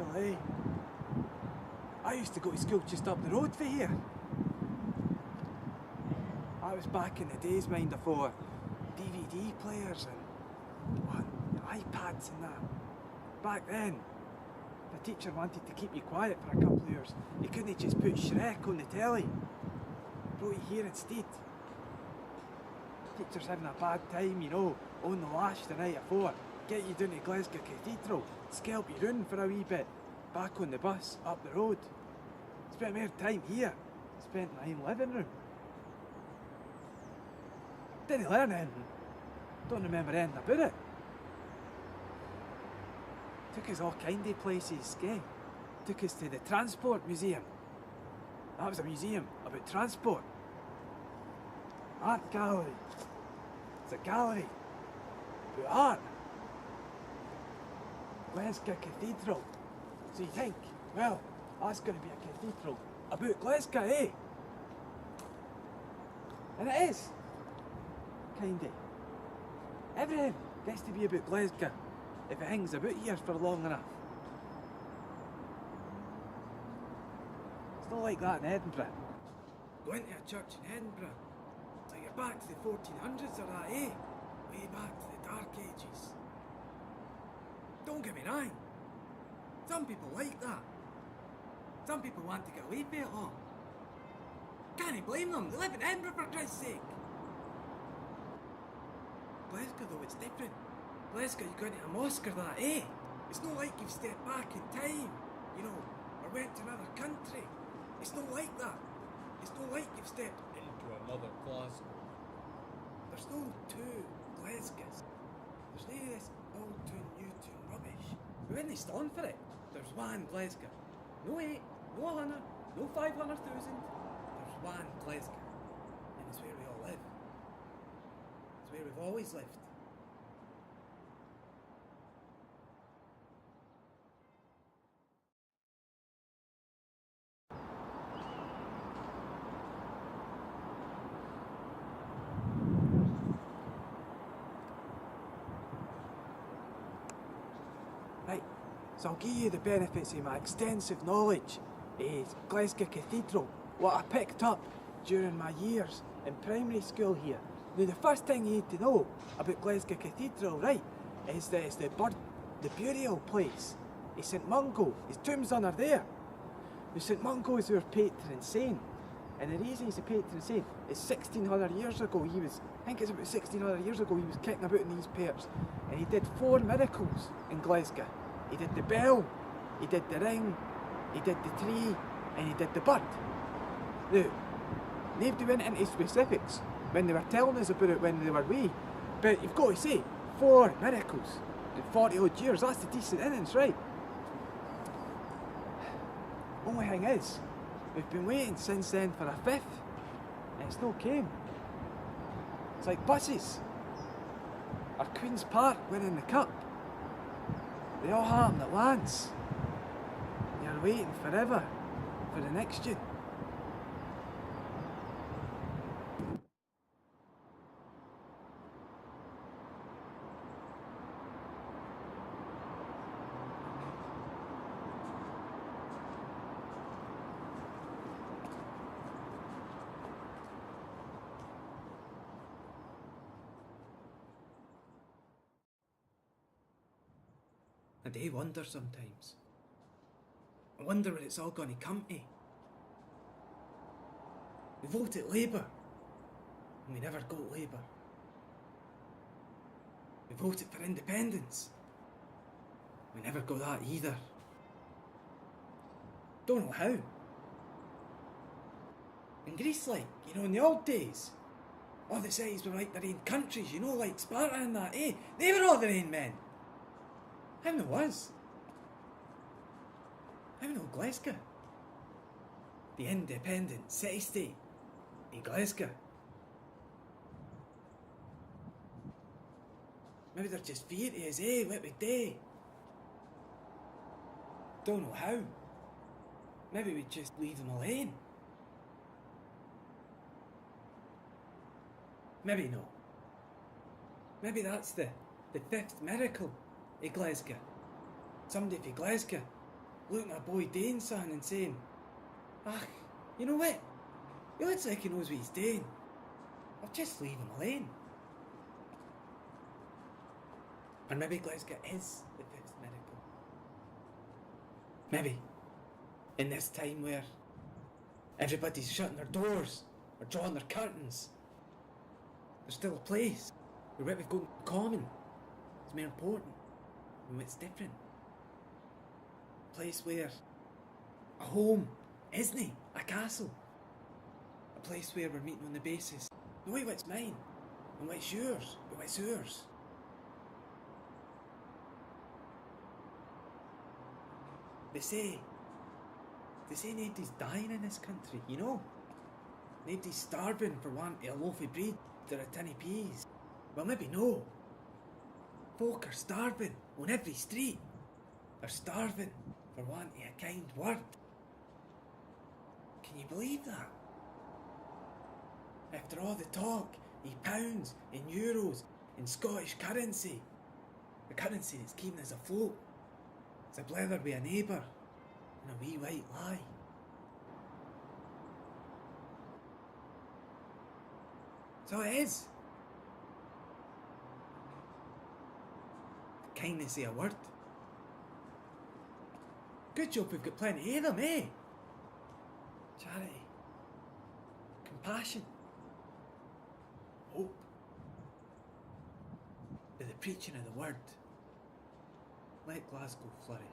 Cathedral, eh? I used to go to school just up the road from here. I was back in the days, mind, before DVD players and iPads and that. Back then, the teacher wanted to keep you quiet for a couple of years. He couldn't just put Shrek on the telly. Brought you here instead. Teacher's having a bad time, you know, on the lash the night before. Get you down to Glasgow Cathedral, scalp you round for a wee bit. Back on the bus, up the road. Spent more time here. Spent in my own living room. Didn't learn anything. Don't remember anything about it. Took us all kind of places, Skye. Took us to the Transport Museum. That was a museum about transport. Art gallery. It's a gallery about art. Glasgow Cathedral. So you think, well, that's going to be a cathedral about Glasgow, eh? And it is. Kinda. Everything gets to be about Glasgow if it hangs about here for long enough. It's not like that in Edinburgh. Going to a church in Edinburgh, it's like you're back to the 1400s or that, eh? Way back to the Dark Ages. Don't get me wrong. Some people like that. Some people want to get away from it all. Can't blame them, they live in Edinburgh for Christ's sake. Glasgow though, it's different. Glasgow, you go into a mosque or that, eh? It's not like you've stepped back in time, you know, or went to another country. It's not like that. It's not like you've stepped into another Glasgow. There's no two Glasgows. There's no this old town, new town rubbish. But when they stand for it, there's one Glasgow. No 8, no 100, no 500,000. There's one Glasgow. And it's where we all live. It's where we've always lived. Right, so I'll give you the benefits of my extensive knowledge of Glasgow Cathedral, what I picked up during my years in primary school here. Now the first thing you need to know about Glasgow Cathedral, right, is that it's the burial place of St Mungo. His tomb's under there. Now St Mungo is our patron saint, and the reason he's a patron saint is 1600 years ago he was, I think it's about 1600 years ago he was kicking about in these parts, and he did 4 miracles in Glasgow. He did the bell, he did the ring, he did the tree, and he did the bird. Now, nobody went into specifics when they were telling us about it when they were away, but you've got to say, 4 miracles in 40 odd years, that's a decent innings, right? Only thing is, we've been waiting since then for a 5th, and it's no came. It's like buses, or Queen's Park winning the cup. They all happen at once. You're waiting forever for the next one. I do wonder sometimes. I wonder where it's all going to come to. We voted Labour, and we never got Labour. We voted for independence. We never got that either. Don't know how. In Greece, like, you know, in the old days, all the cities were like their own countries, you know, like Sparta and that, eh? They were all their own men. How no was? How no Glasgow? The independent city-state in Glasgow. Maybe they're just fear to us, eh? What we do? Don't know how. Maybe we just leave them alone. Maybe no. Maybe that's the 5th miracle in Glasgow. Somebody from Glasgow looking at my boy Dane's son and saying, "Ah, you know what? He looks like he knows what he's doing. I'll just leave him alone." Or maybe Glasgow is the fifth miracle. Maybe in this time where everybody's shutting their doors or drawing their curtains, there's still a place where what we've got in common is more important than what's different. A place where a home isn't a castle. A place where we're meeting on the basis not what's mine and what's yours, but what's yours. They say nobody's dying in this country, you know? Nobody's starving for wanting a loaf of bread or a tin of peas. Well, maybe no. Folk are starving on every street. They're starving for wanting a kind word. Can you believe that? After all the talk of pounds and euros and Scottish currency, the currency that's keeping us afloat, it's a blether with a neighbour and a wee white lie. So it is. The kindness of a word. Good job we've got plenty of them, eh? Charity. Compassion. Hope. With the preaching of the word, let Glasgow flourish.